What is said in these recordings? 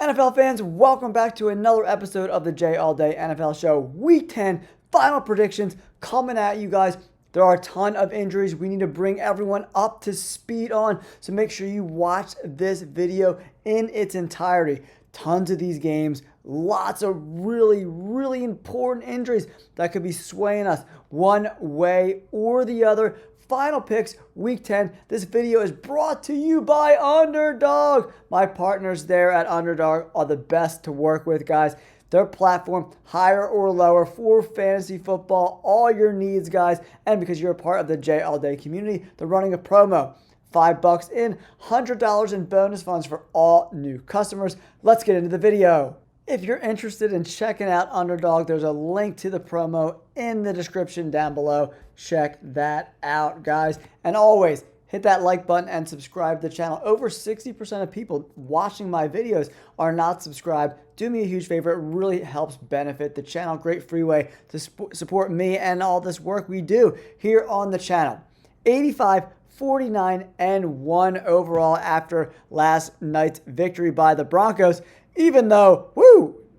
NFL fans, welcome back to another episode of the J All Day NFL Show. Week 10 final predictions coming at you guys. There are a ton of injuries we need to bring everyone up to speed on, so make sure you watch this video in its entirety. Tons of these games, lots of really important injuries that could be swaying us one way or the other. Final picks, week 10. This video is brought to you by Underdog. My partners there at Underdog are the best to work with, guys. Their platform, higher or lower for fantasy football, all your needs, guys. And because you're a part of the J All Day community, they're running a promo. $5 in, $100 in bonus funds for all new customers. Let's get into the video. If you're interested in checking out Underdog, there's a link to the promo in the description down below. Check that out, guys. And always, hit that like button and subscribe to the channel. Over 60% of people watching my videos are not subscribed. Do me a huge favor. It really helps benefit the channel. Great free way to support me and all this work we do here on the channel. 85, 49, and 1 overall after last night's victory by the Broncos. Even though,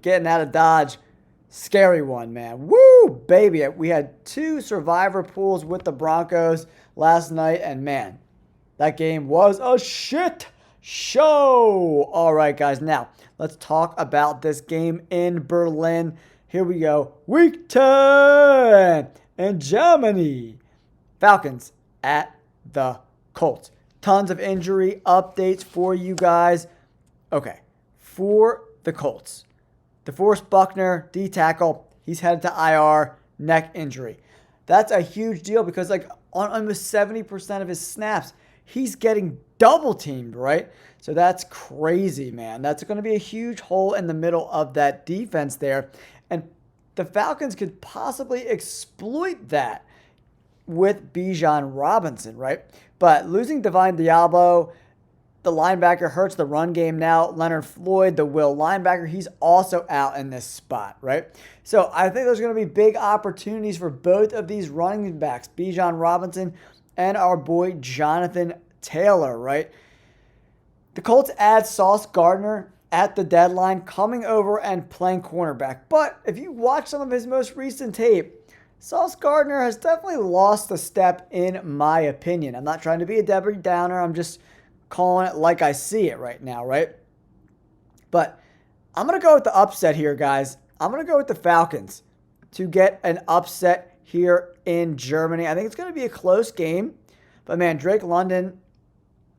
getting out of Dodge, scary one, man. Woo, baby. We had 2 survivor pools with the Broncos last night, and man, that game was a shit show. All right, guys, now let's talk about this game in Berlin. Here we go. Week 10 in Germany. Falcons at the Colts. Tons of injury updates for you guys. Okay. For the Colts, DeForest Buckner, D tackle, he's headed to IR, neck injury. That's a huge deal because on almost 70% of his snaps, he's getting double teamed, right? So that's crazy, man. That's going to be a huge hole in the middle of that defense there. And the Falcons could possibly exploit that with Bijan Robinson, right? But losing Divine Diablo, the linebacker, hurts the run game now. Leonard Floyd, the will linebacker, he's also out in this spot, right? So I think there's going to be big opportunities for both of these running backs, Bijan Robinson and our boy Jonathan Taylor, right? The Colts add Sauce Gardner at the deadline, coming over and playing cornerback. But if you watch some of his most recent tape, Sauce Gardner has definitely lost a step in my opinion. I'm not trying to be a Debbie Downer. I'm just calling it like I see it right now, right? But I'm going to go with the upset here, guys. I'm going to go with the Falcons to get an upset here in Germany. I think it's going to be a close game. But, man, Drake London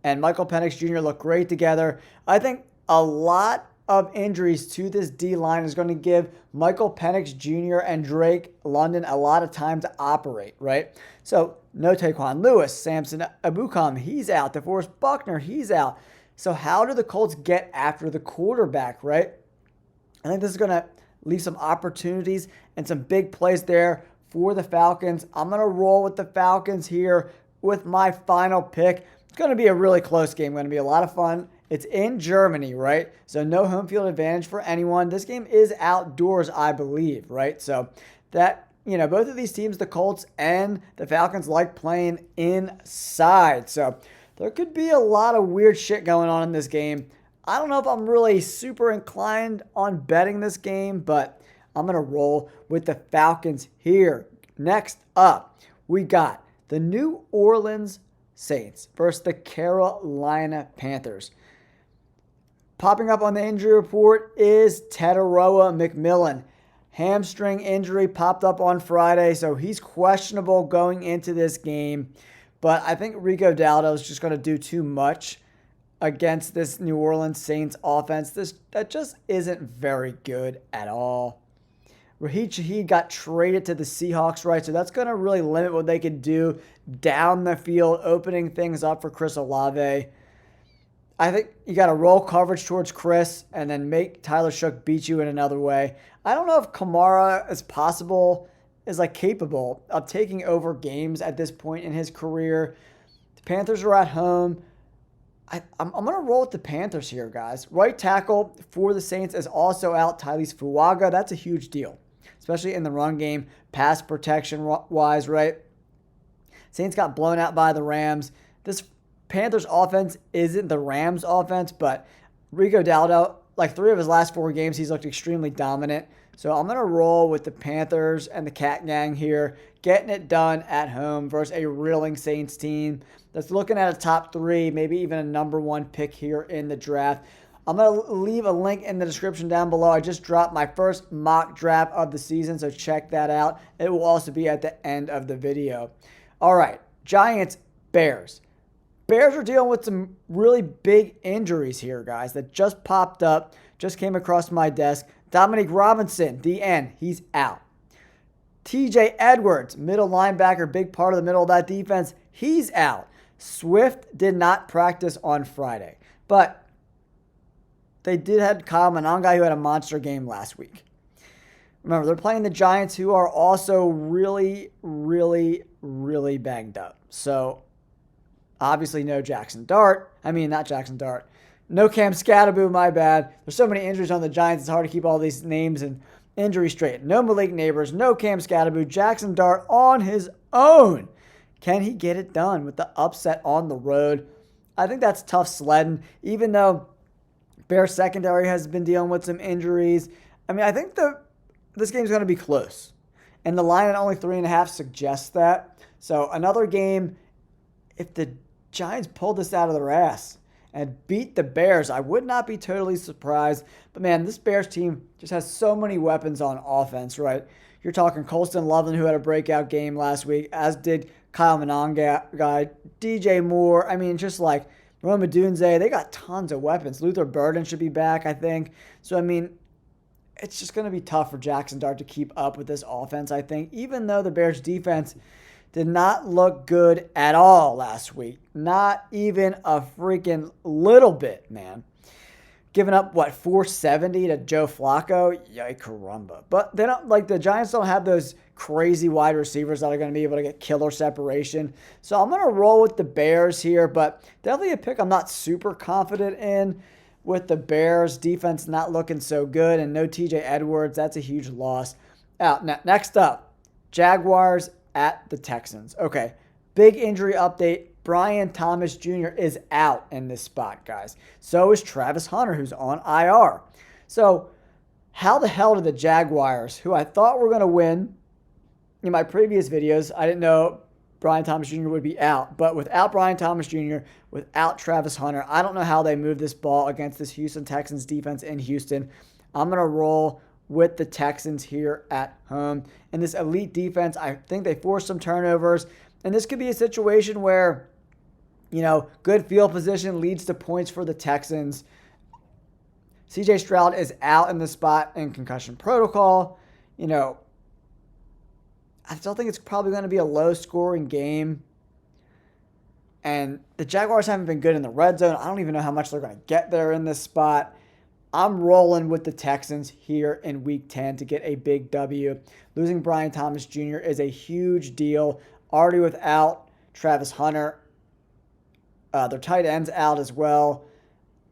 and Michael Penix Jr. look great together. I think a lot of injuries to this D-line is going to give Michael Penix Jr. and Drake London a lot of time to operate, right? So, no Taquan Lewis, Samson Ebukam, he's out. DeForest Buckner, he's out. So how do the Colts get after the quarterback, right? I think this is going to leave some opportunities and some big plays there for the Falcons. I'm going to roll with the Falcons here with my final pick. It's going to be a really close game. Going to be a lot of fun. It's in Germany, right? So no home field advantage for anyone. This game is outdoors, I believe, right? So that, both of these teams, the Colts and the Falcons, like playing inside. So there could be a lot of weird shit going on in this game. I don't know if I'm really super inclined on betting this game, but I'm going to roll with the Falcons here. Next up, we got the New Orleans Saints versus the Carolina Panthers. Popping up on the injury report is Tataroa McMillan. Hamstring injury popped up on Friday, so he's questionable going into this game. But I think Rico Dowdle is just going to do too much against this New Orleans Saints offense. That just isn't very good at all. Raheem Shaheed got traded to the Seahawks, right? So that's going to really limit what they can do down the field, opening things up for Chris Olave. I think you got to roll coverage towards Chris and then make Tyler Shough beat you in another way. I don't know if Kamara is capable of taking over games at this point in his career. The Panthers are at home. I'm going to roll with the Panthers here, guys. Right tackle for the Saints is also out, Tyrese Fuaga. That's a huge deal, especially in the run game, pass protection-wise, right? Saints got blown out by the Rams. This Panthers offense isn't the Rams offense, but Rico Dowdle, like 3 of his last 4 games, he's looked extremely dominant. So I'm going to roll with the Panthers and the Cat Gang here, getting it done at home versus a reeling Saints team that's looking at a top 3, maybe even a number 1 pick here in the draft. I'm going to leave a link in the description down below. I just dropped my first mock draft of the season, so check that out. It will also be at the end of the video. All right, Giants, Bears. Bears are dealing with some really big injuries here, guys, that just popped up, just came across my desk. Dominic Robinson, the end, he's out. TJ Edwards, middle linebacker, big part of the middle of that defense, he's out. Swift did not practice on Friday, but they did have Kyle Monangai, who had a monster game last week. Remember, they're playing the Giants, who are also really, really, really banged up. So, obviously, no Jackson Dart. I mean, not Jackson Dart. No Cam Scatterbo, my bad. There's so many injuries on the Giants, it's hard to keep all these names and injuries straight. No Malik Neighbors, no Cam Scatterbo. Jackson Dart on his own. Can he get it done with the upset on the road? I think that's tough sledding, even though Bears secondary has been dealing with some injuries. I mean, I think this game's going to be close. And the line at only 3.5 suggests that. So another game, if the Giants pulled this out of their ass and beat the Bears, I would not be totally surprised. But man, this Bears team just has so many weapons on offense, right? You're talking Colston Loveland, who had a breakout game last week, as did Kyle Monangai, DJ Moore. I mean, just like Rome Odunze, they got tons of weapons. Luther Burden should be back, I think. So, I mean, it's just going to be tough for Jackson Dart to keep up with this offense, I think, even though the Bears' defense did not look good at all last week. Not even a freaking little bit, man. Giving up, 470 to Joe Flacco? Yay, caramba. But they don't, the Giants don't have those crazy wide receivers that are going to be able to get killer separation. So I'm going to roll with the Bears here, but definitely a pick I'm not super confident in with the Bears. Defense not looking so good, and no TJ Edwards. That's a huge loss. Next up, Jaguars at the Texans. Okay, big injury update. Brian Thomas Jr. is out in this spot, guys. So is Travis Hunter, who's on IR. So how the hell did the Jaguars, who I thought were going to win in my previous videos, I didn't know Brian Thomas Jr. would be out. But without Brian Thomas Jr., without Travis Hunter, I don't know how they moved this ball against this Houston Texans defense in Houston. I'm going to roll with the Texans here at home. And this elite defense, I think they forced some turnovers. And this could be a situation where, good field position leads to points for the Texans. CJ Stroud is out in the spot in concussion protocol. I still think it's probably going to be a low-scoring game. And the Jaguars haven't been good in the red zone. I don't even know how much they're going to get there in this spot. I'm rolling with the Texans here in Week 10 to get a big W. Losing Brian Thomas Jr. is a huge deal. Already without Travis Hunter. Their tight end's out as well.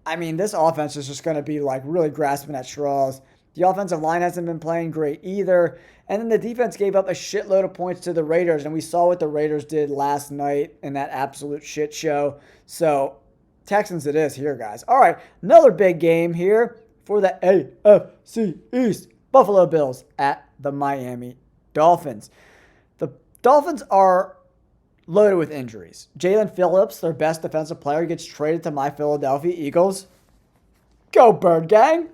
I mean, this offense is just going to be really grasping at straws. The offensive line hasn't been playing great either. And then the defense gave up a shitload of points to the Raiders. And we saw what the Raiders did last night in that absolute shit show. So, Texans it is here, guys. All right, another big game here for the AFC East. Buffalo Bills at the Miami Dolphins. The Dolphins are loaded with injuries. Jalen Phillips, their best defensive player, gets traded to my Philadelphia Eagles. Go Bird Gang!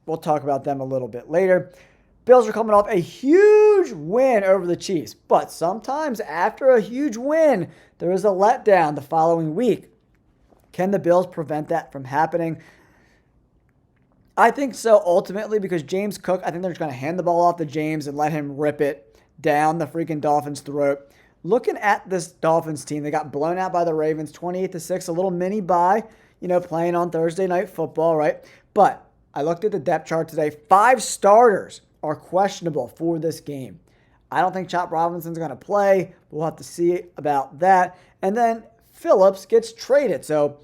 We'll talk about them a little bit later. Bills are coming off a huge win over the Chiefs. But sometimes after a huge win, there is a letdown the following week. Can the Bills prevent that from happening? I think so, ultimately, because James Cook, I think they're just going to hand the ball off to James and let him rip it down the freaking Dolphins' throat. Looking at this Dolphins team, they got blown out by the Ravens 28-6, a little mini bye, playing on Thursday Night Football, right? But I looked at the depth chart today. 5 starters are questionable for this game. I don't think Chop Robinson's going to play. We'll have to see about that. And then Phillips gets traded. So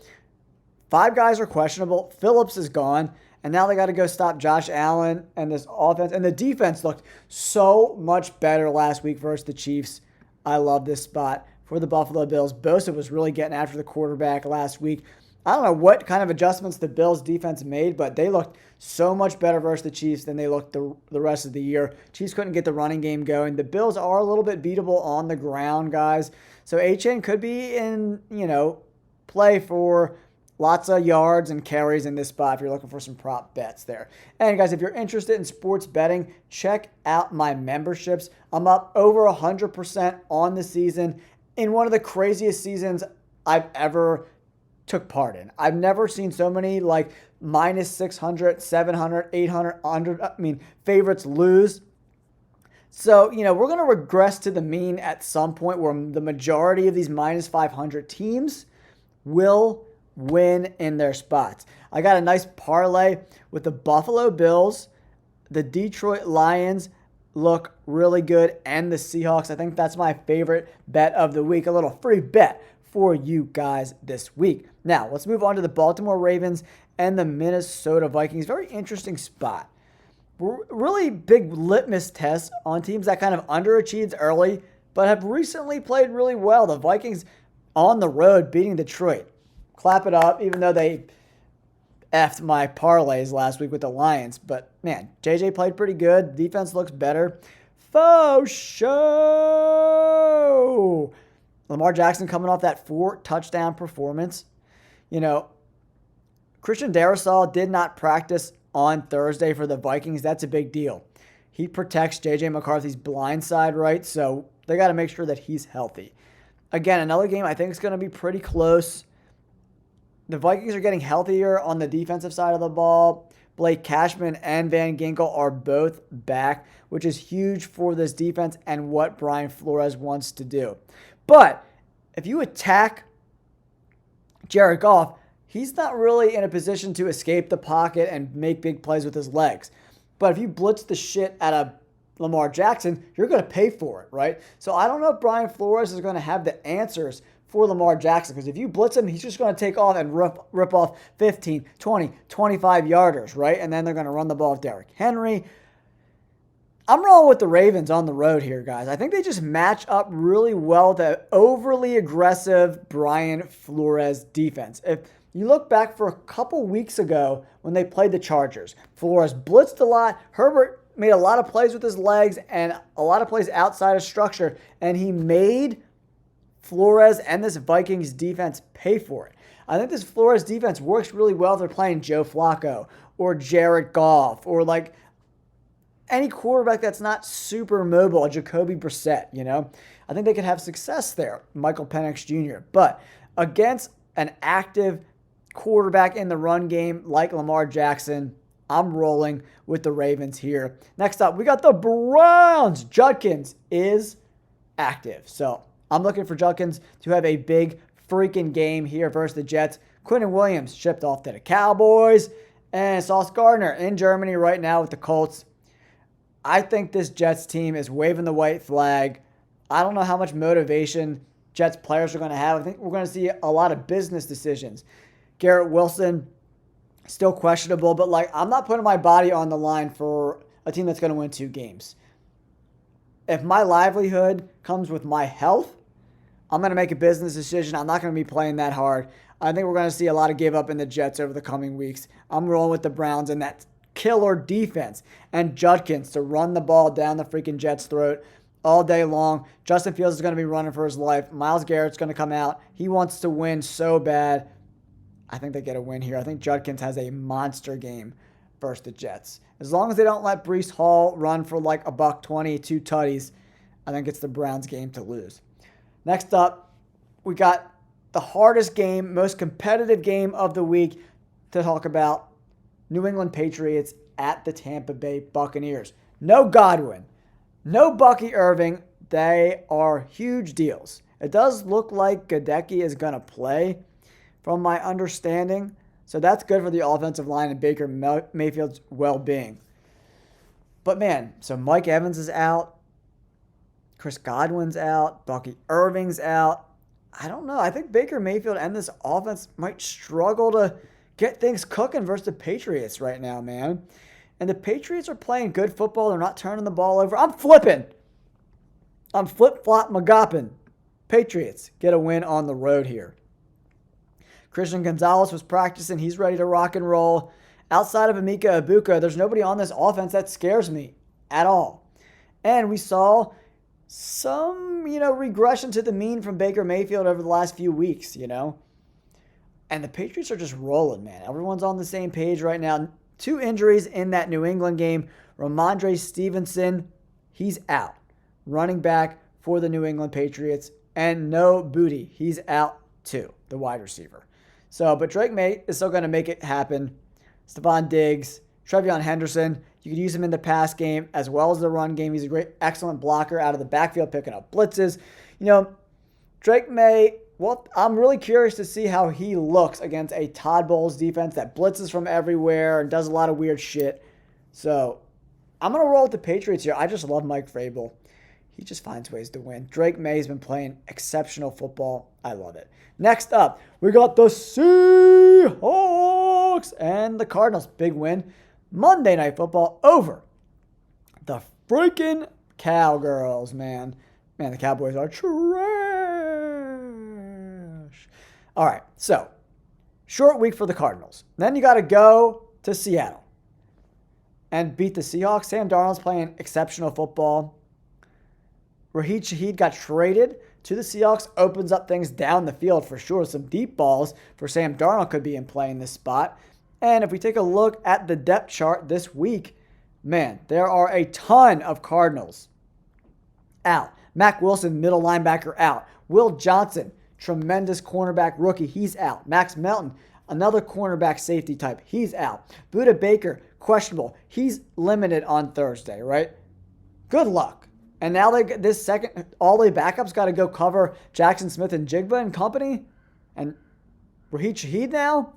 5 guys are questionable. Phillips is gone. And now they got to go stop Josh Allen and this offense. And the defense looked so much better last week versus the Chiefs. I love this spot for the Buffalo Bills. Bosa was really getting after the quarterback last week. I don't know what kind of adjustments the Bills defense made, but they looked so much better versus the Chiefs than they looked the rest of the year. Chiefs couldn't get the running game going. The Bills are a little bit beatable on the ground, guys. So HN could be in, play for lots of yards and carries in this spot if you're looking for some prop bets there. And guys, if you're interested in sports betting, check out my memberships. I'm up over 100% on the season in one of the craziest seasons I've ever took part in. I've never seen so many like minus 600, 700, 800, 100, favorites lose. So, we're going to regress to the mean at some point where the majority of these minus 500 teams will win in their spots. I got a nice parlay with the Buffalo Bills, the Detroit Lions look really good, and the Seahawks. I think that's my favorite bet of the week. A little free bet for you guys this week. Now, let's move on to the Baltimore Ravens and the Minnesota Vikings. Very interesting spot. Really big litmus test on teams that kind of underachieved early, but have recently played really well. The Vikings on the road beating Detroit. Clap it up, even though they effed my parlays last week with the Lions. But, man, JJ played pretty good. Defense looks better. Faux show! Lamar Jackson coming off that 4-touchdown performance. Christian Darrisaw did not practice on Thursday for the Vikings. That's a big deal. He protects J.J. McCarthy's blind side, right? So they got to make sure that he's healthy. Again, another game I think is going to be pretty close. The Vikings are getting healthier on the defensive side of the ball. Blake Cashman and Van Ginkel are both back, which is huge for this defense and what Brian Flores wants to do. But if you attack Jared Goff, he's not really in a position to escape the pocket and make big plays with his legs. But if you blitz the shit out of Lamar Jackson, you're going to pay for it, right? So I don't know if Brian Flores is going to have the answers for Lamar Jackson, because if you blitz him, he's just going to take off and rip off 15, 20, 25 yarders, right? And then they're going to run the ball with Derrick Henry. I'm rolling with the Ravens on the road here, guys. I think they just match up really well with the overly aggressive Brian Flores defense. If you look back for a couple weeks ago when they played the Chargers, Flores blitzed a lot. Herbert made a lot of plays with his legs and a lot of plays outside of structure, and he made Flores and this Vikings defense pay for it. I think this Flores defense works really well if they're playing Joe Flacco or Jared Goff or like any quarterback that's not super mobile, Jacoby Brissett, I think they could have success there, Michael Penix Jr. But against an active quarterback in the run game like Lamar Jackson, I'm rolling with the Ravens here. Next up, we got the Browns. Judkins is active. So I'm looking for Judkins to have a big freaking game here versus the Jets. Quinnen Williams shipped off to the Cowboys. And Sauce Gardner in Germany right now with the Colts. I think this Jets team is waving the white flag. I don't know how much motivation Jets players are going to have. I think we're going to see a lot of business decisions. Garrett Wilson, still questionable, but I'm not putting my body on the line for a team that's going to win 2 games. If my livelihood comes with my health, I'm going to make a business decision. I'm not going to be playing that hard. I think we're going to see a lot of give up in the Jets over the coming weeks. I'm rolling with the Browns and that killer defense and Judkins to run the ball down the freaking Jets' throat all day long. Justin Fields is going to be running for his life. Myles Garrett's going to come out. He wants to win so bad. I think they get a win here. I think Judkins has a monster game versus the Jets. As long as they don't let Breece Hall run for like $120, 2 tutties, I think it's the Browns' game to lose. Next up, we got the hardest game, most competitive game of the week to talk about. New England Patriots at the Tampa Bay Buccaneers. No Godwin, no Bucky Irving. They are huge deals. It does look like Gadecki is going to play from my understanding. So that's good for the offensive line and Baker Mayfield's well-being. But man, so Mike Evans is out. Chris Godwin's out. Bucky Irving's out. I don't know. I think Baker Mayfield and this offense might struggle to get things cooking versus the Patriots right now, man. And the Patriots are playing good football. They're not turning the ball over. I'm flipping. I'm flip-flop-magopping. Patriots get a win on the road here. Christian Gonzalez was practicing. He's ready to rock and roll. Outside of Emeka Ibuka, there's nobody on this offense that scares me at all. And we saw some, regression to the mean from Baker Mayfield over the last few weeks, And the Patriots are just rolling, man. Everyone's on the same page right now. 2 injuries in that New England game. Ramondre Stevenson, he's out. Running back for the New England Patriots. And no Booty, he's out too, the wide receiver. But Drake May is still going to make it happen. Stephon Diggs, Trevion Henderson, you could use him in the pass game as well as the run game. He's a excellent blocker out of the backfield, picking up blitzes. Drake May, well, I'm really curious to see how he looks against a Todd Bowles defense that blitzes from everywhere and does a lot of weird shit. So I'm going to roll with the Patriots here. I just love Mike Vrabel. He just finds ways to win. Drake May's been playing exceptional football. I love it. Next up, we got the Seahawks and the Cardinals. Big win. Monday Night Football over the freaking Cowgirls, man. Man, the Cowboys are trash. All right, so short week for the Cardinals. Then you got to go to Seattle and beat the Seahawks. Sam Darnold's playing exceptional football. Raheem Shaheed got traded to the Seahawks, opens up things down the field for sure. Some deep balls for Sam Darnold could be in play in this spot. And if we take a look at the depth chart this week, man, there are a ton of Cardinals out. Mack Wilson, middle linebacker, out. Will Johnson, tremendous cornerback rookie, he's out. Max Melton, another cornerback safety type, he's out. Budda Baker, questionable. He's limited on Thursday, right? Good luck. And now this second, all the backups got to go cover Jackson Smith and Jigba and company. And Raheem Shaheed now?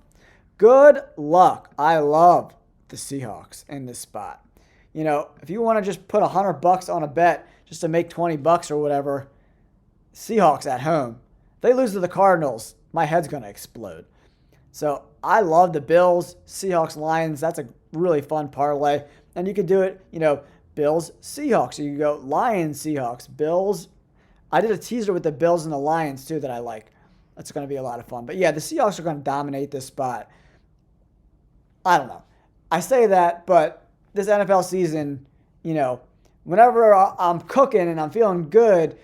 Good luck. I love the Seahawks in this spot. If you want to just put $100 on a bet just to make $20 or whatever, Seahawks at home. If they lose to the Cardinals, my head's going to explode. So I love the Bills, Seahawks, Lions. That's a really fun parlay. And you could do it, Bills, Seahawks. So you go Lions, Seahawks, Bills. I did a teaser with the Bills and the Lions too that I like. That's going to be a lot of fun. But yeah, the Seahawks are going to dominate this spot. I don't know. I say that, but this NFL season, whenever I'm cooking and I'm feeling good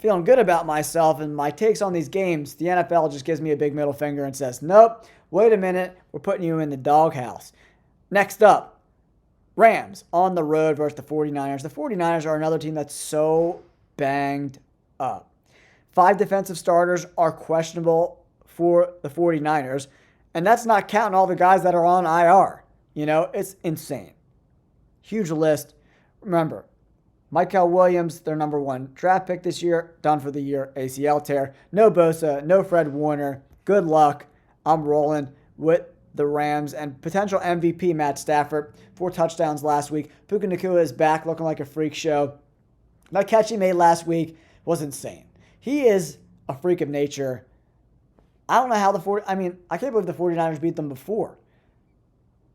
about myself and my takes on these games, the NFL just gives me a big middle finger and says, nope, wait a minute, we're putting you in the doghouse. Next up, Rams on the road versus the 49ers. The 49ers are another team that's so banged up. 5 defensive starters are questionable for the 49ers, and that's not counting all the guys that are on IR. It's insane. Huge list. Remember, Michael Williams, their number 1 draft pick this year, done for the year, ACL tear. No Bosa, no Fred Warner. Good luck. I'm rolling with the Rams and potential MVP Matt Stafford. 4 touchdowns last week. Puka Nacua is back looking like a freak show. That catch he made last week was insane. He is a freak of nature. I don't know how I can't believe the 49ers beat them before.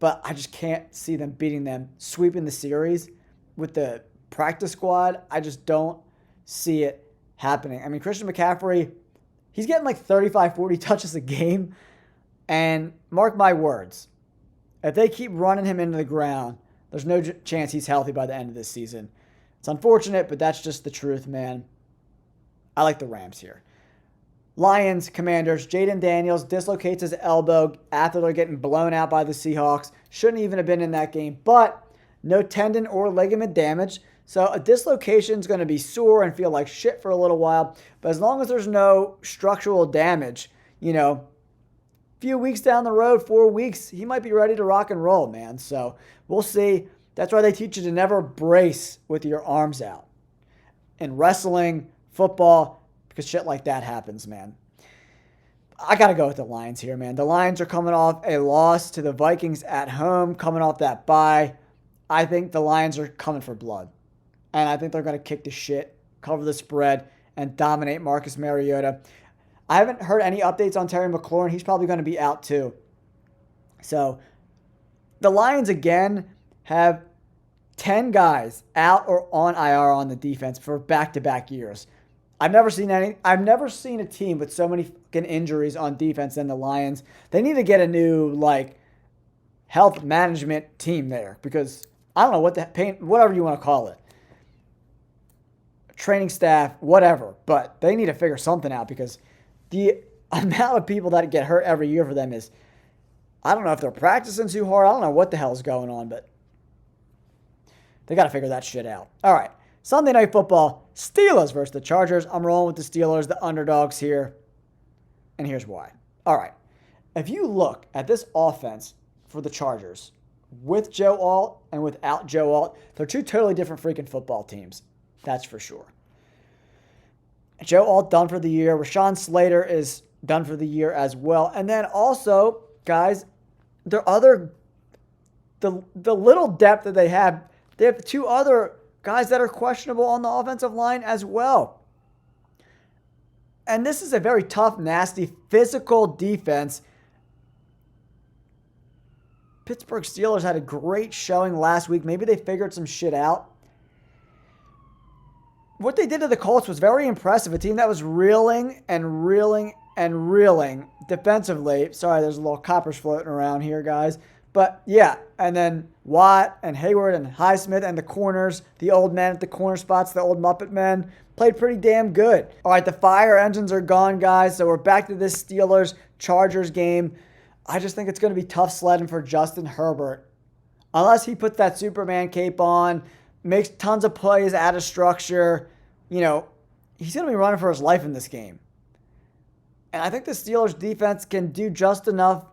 But I just can't see them beating them, sweeping the series with the practice squad. I just don't see it happening. Christian McCaffrey, he's getting like 35, 40 touches a game. And mark my words, if they keep running him into the ground, there's no chance he's healthy by the end of this season. It's unfortunate, but that's just the truth, man. I like the Rams here. Lions, Commanders, Jaden Daniels dislocates his elbow after they're getting blown out by the Seahawks. Shouldn't even have been in that game, but no tendon or ligament damage. So a dislocation is going to be sore and feel like shit for a little while. But as long as there's no structural damage, few weeks down the road, 4 weeks, he might be ready to rock and roll, man. So we'll see. That's why they teach you to never brace with your arms out. In wrestling, football, because shit like that happens, man. I got to go with the Lions here, man. The Lions are coming off a loss to the Vikings at home, coming off that bye. I think the Lions are coming for blood. And I think they're going to kick the shit, cover the spread, and dominate Marcus Mariota. I haven't heard any updates on Terry McLaurin. He's probably going to be out too. So the Lions, again, have 10 guys out or on IR on the defense for back-to-back years. I've never seen a team with so many fucking injuries on defense than the Lions. They need to get a new like health management team there because I don't know whatever you want to call it. Training staff, whatever, but they need to figure something out because the amount of people that get hurt every year for them is, I don't know if they're practicing too hard. I don't know what the hell is going on, but they got to figure that shit out. All right, Sunday Night Football, Steelers versus the Chargers. I'm rolling with the Steelers, the underdogs here, and here's why. All right, if you look at this offense for the Chargers, with Joe Alt and without Joe Alt, they're two totally different freaking football teams. That's for sure. Joe Alt done for the year. Rashawn Slater is done for the year as well. And then also, guys, the little depth that they have two other guys that are questionable on the offensive line as well. And this is a very tough, nasty, physical defense. Pittsburgh Steelers had a great showing last week. Maybe they figured some shit out. What they did to the Colts was very impressive. A team that was reeling and reeling and reeling defensively. Sorry, there's a little coppers floating around here, guys. But yeah, and then Watt and Hayward and Highsmith and the corners, the old men at the corner spots, the old Muppet men, played pretty damn good. All right, the fire engines are gone, guys. So we're back to this Steelers-Chargers game. I just think it's going to be tough sledding for Justin Herbert. Unless he puts that Superman cape on, makes tons of plays out of structure, he's going to be running for his life in this game. And I think the Steelers defense can do just enough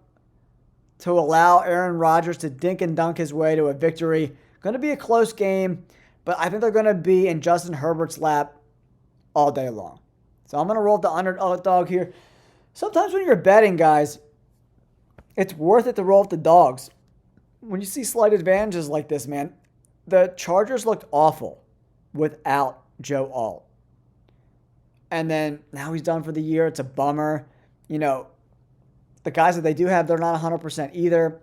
to allow Aaron Rodgers to dink and dunk his way to a victory. Going to be a close game, but I think they're going to be in Justin Herbert's lap all day long. So I'm going to roll the underdog here. Sometimes when you're betting, guys, it's worth it to roll with the dogs. When you see slight advantages like this, man, the Chargers looked awful without Joe Alt. And then now he's done for the year. It's a bummer. The guys that they do have, they're not 100% either.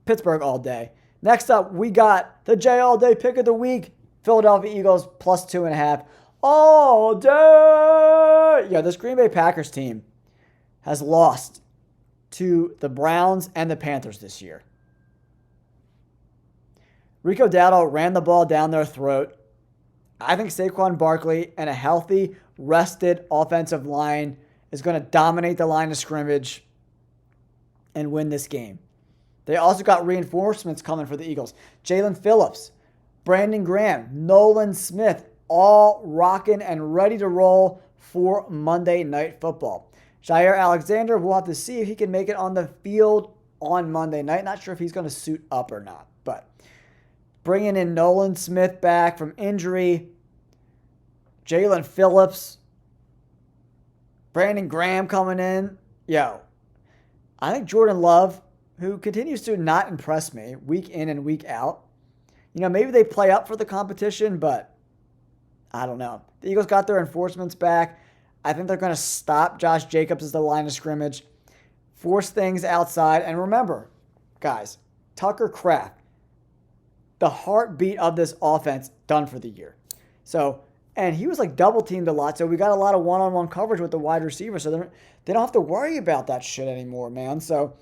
Pittsburgh all day. Next up, we got the J all day pick of the week. Philadelphia Eagles plus 2.5 all day. Yeah, this Green Bay Packers team has lost to the Browns and the Panthers this year. Rico Dowdle ran the ball down their throat. I think Saquon Barkley and a healthy, rested offensive line is going to dominate the line of scrimmage and win this game. They also got reinforcements coming for the Eagles. Jalen Phillips, Brandon Graham, Nolan Smith, all rocking and ready to roll for Monday Night Football. Jair Alexander, we'll have to see if he can make it on the field on Monday night. Not sure if he's going to suit up or not, but bringing in Nolan Smith back from injury, Jalen Phillips, Brandon Graham coming in. I think Jordan Love, who continues to not impress me week in and week out. Maybe they play up for the competition, but I don't know. The Eagles got their enforcements back. I think they're going to stop Josh Jacobs as the line of scrimmage, force things outside. And remember, guys, Tucker Kraft, the heartbeat of this offense, done for the year. And he was like double teamed a lot, so we got a lot of one-on-one coverage with the wide receiver, so they don't have to worry about that shit anymore, man. So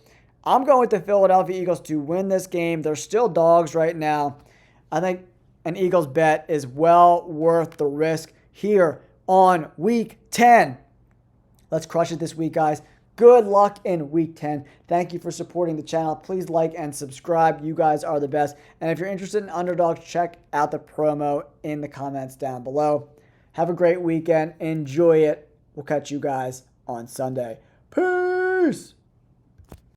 I'm going with the Philadelphia Eagles to win this game. They're still dogs right now. I think an Eagles bet is well worth the risk here on Week 10. Let's crush it this week, guys. Good luck in Week 10. Thank you for supporting the channel. Please like and subscribe. You guys are the best. And if you're interested in underdogs, check out the promo in the comments down below. Have a great weekend. Enjoy it. We'll catch you guys on Sunday. Peace.